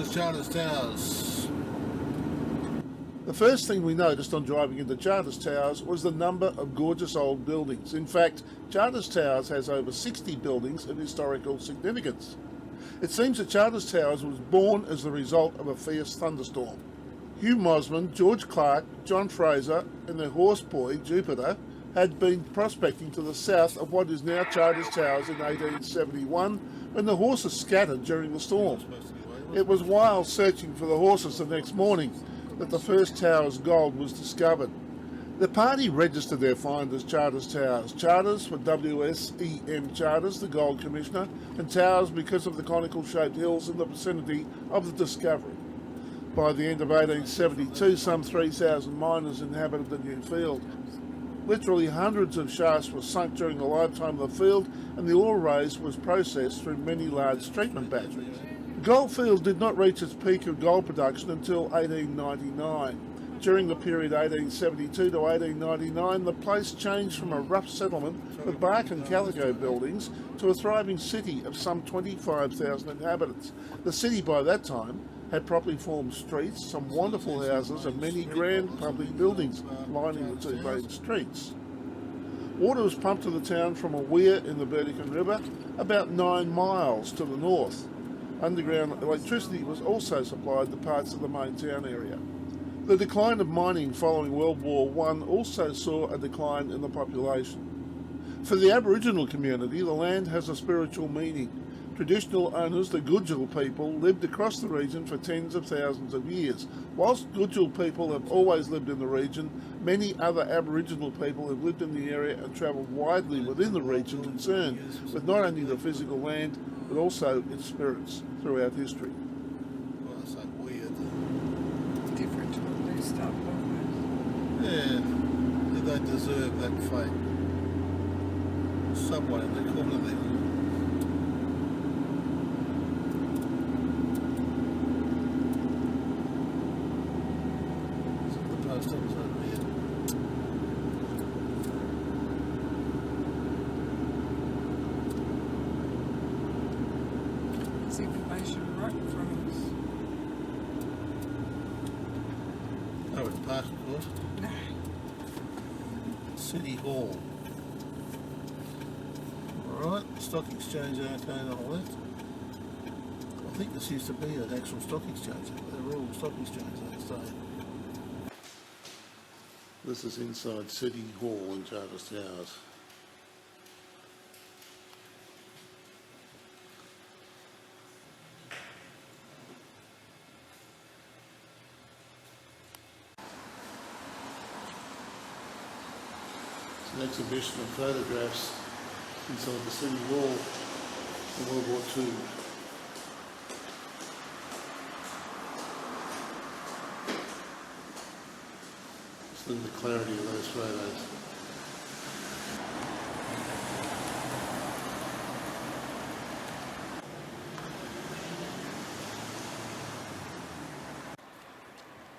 to Charters Towers. The first thing we noticed on driving into Charters Towers was the number of gorgeous old buildings. In fact, Charters Towers has over 60 buildings of historical significance. It seems that Charters Towers was born as the result of a fierce thunderstorm. Hugh Mosman, George Clark, John Fraser and their horse boy, Jupiter, had been prospecting to the south of what is now Charters Towers in 1871 when the horses scattered during the storm. It was while searching for the horses the next morning that the first tower's gold was discovered. The party registered their find as Charters Towers. Charters for WSEM Charters, the Gold Commissioner, and Towers because of the conical-shaped hills in the vicinity of the discovery. By the end of 1872, some 3,000 miners inhabited the new field. Literally hundreds of shafts were sunk during the lifetime of the field, and the ore raised was processed through many large treatment batteries. Goldfield did not reach its peak of gold production until 1899. During the period 1872 to 1899, the place changed from a rough settlement with bark and calico buildings to a thriving city of some 25,000 inhabitants. The city by that time had properly formed streets, some wonderful houses and many grand public buildings lining the two main streets. Water was pumped to the town from a weir in the Burdekin River about 9 miles to the north. Underground electricity was also supplied to parts of the main town area. The decline of mining following World War I also saw a decline in the population. For the Aboriginal community, the land has a spiritual meaning. Traditional owners, the Gudjal people, lived across the region for tens of thousands of years. Whilst Gudjal people have always lived in the region, many other Aboriginal people have lived in the area and travelled widely within the region concerned with not only the physical land, but also its spirits throughout history. Well, that's so weird. Different to what they start with. Yeah, did they deserve that fate? Subway in the corner there. Is it the post office over here? It's information right in front of us. Oh, it's park, of course. No. City Hall. Alright, stock exchange arcade on the left. I think this used to be an actual stock exchange, a rural stock exchange that day. This is inside City Hall in Charters Towers. It's an exhibition of photographs inside the City Hall in World War II. Just look at the clarity of those photos.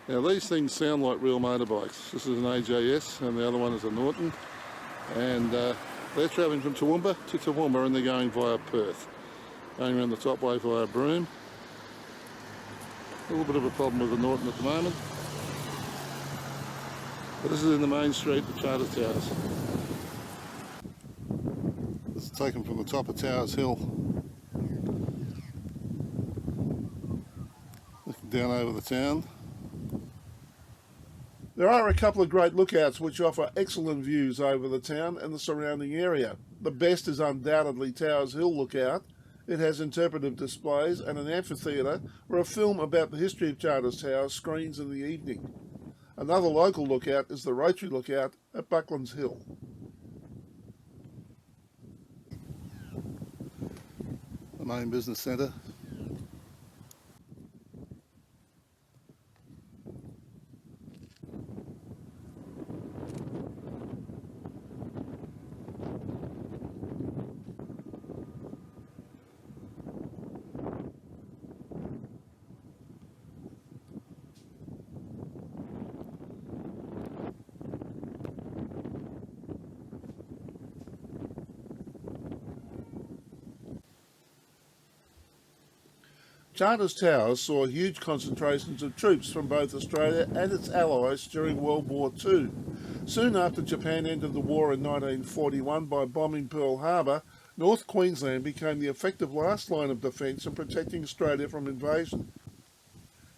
Now these things sound like real motorbikes. This is an AJS and the other one is a Norton, and they're travelling from Toowoomba to Toowoomba and they're going via Perth, going around the top way via Broome. A little bit of a problem with the Norton at the moment, but this is in the main street of Charters Towers. This is taken from the top of Towers Hill, looking down over the town. There are a couple of great lookouts which offer excellent views over the town and the surrounding area. The best is undoubtedly Towers Hill Lookout. It has interpretive displays and an amphitheatre where a film about the history of Charters Towers screens in the evening. Another local lookout is the Roachy Lookout at Bucklands Hill. The main business centre. Charters Towers saw huge concentrations of troops from both Australia and its allies during World War II. Soon after Japan ended the war in 1941 by bombing Pearl Harbor, North Queensland became the effective last line of defence in protecting Australia from invasion.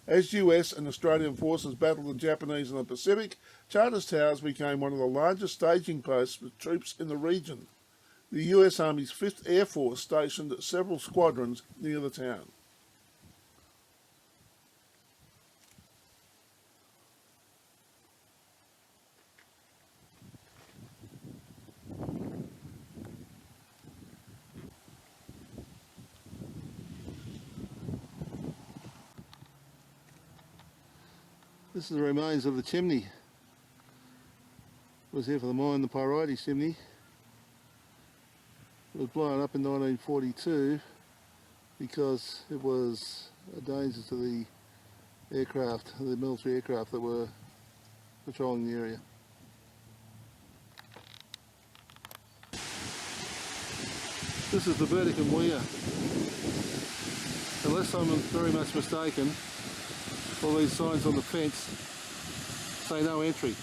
As US and Australian forces battled the Japanese in the Pacific, Charters Towers became one of the largest staging posts with troops in the region. The US Army's 5th Air Force stationed several squadrons near the town. This is the remains of the chimney. It was here for the mine, the Pyrites chimney. It was blown up in 1942 because it was a danger to the aircraft, the military aircraft that were patrolling the area. This is the verdict in Weir. Unless I'm very much mistaken, all these signs on the fence say no entry.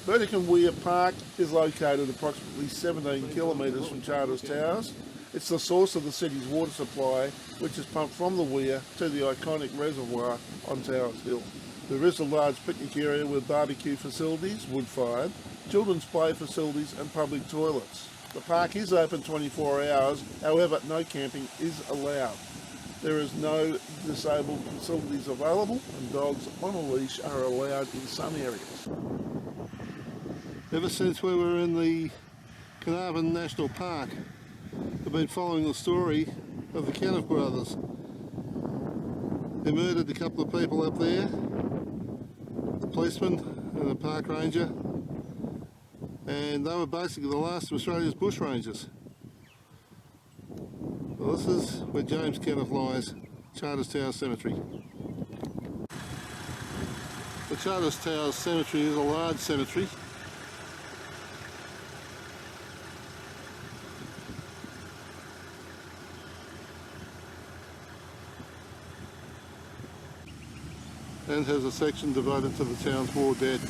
Burdick and Weir Park is located approximately 17 kilometres from Charters Towers. It's the source of the city's water supply, which is pumped from the Weir to the iconic reservoir on Towers Hill. There is a large picnic area with barbecue facilities, wood-fired, children's play facilities and public toilets. The park is open 24 hours, however no camping is allowed. There is no disabled facilities available and dogs on a leash are allowed in some areas. Ever since we were in the Carnarvon National Park, I've been following the story of the Kenneth brothers. They murdered a couple of people up there, a policeman and a park ranger, and they were basically the last of Australia's bushrangers. Well, this is where James Kenneth lies, Charters Towers Cemetery. The Charters Towers Cemetery is a large cemetery. And has a section devoted to the town's war dead.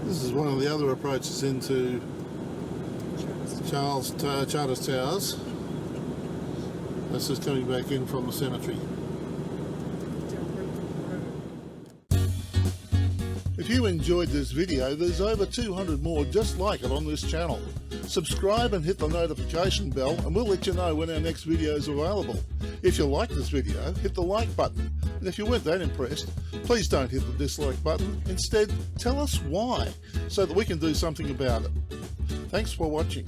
This is one of the other approaches into Charters Towers. This is coming back in from the cemetery. If you enjoyed this video, there's over 200 more just like it on this channel. Subscribe and hit the notification bell and we'll let you know when our next video is available. If you liked this video, hit the like button. And if you weren't that impressed, please don't hit the dislike button. Instead, tell us why, so that we can do something about it. Thanks for watching.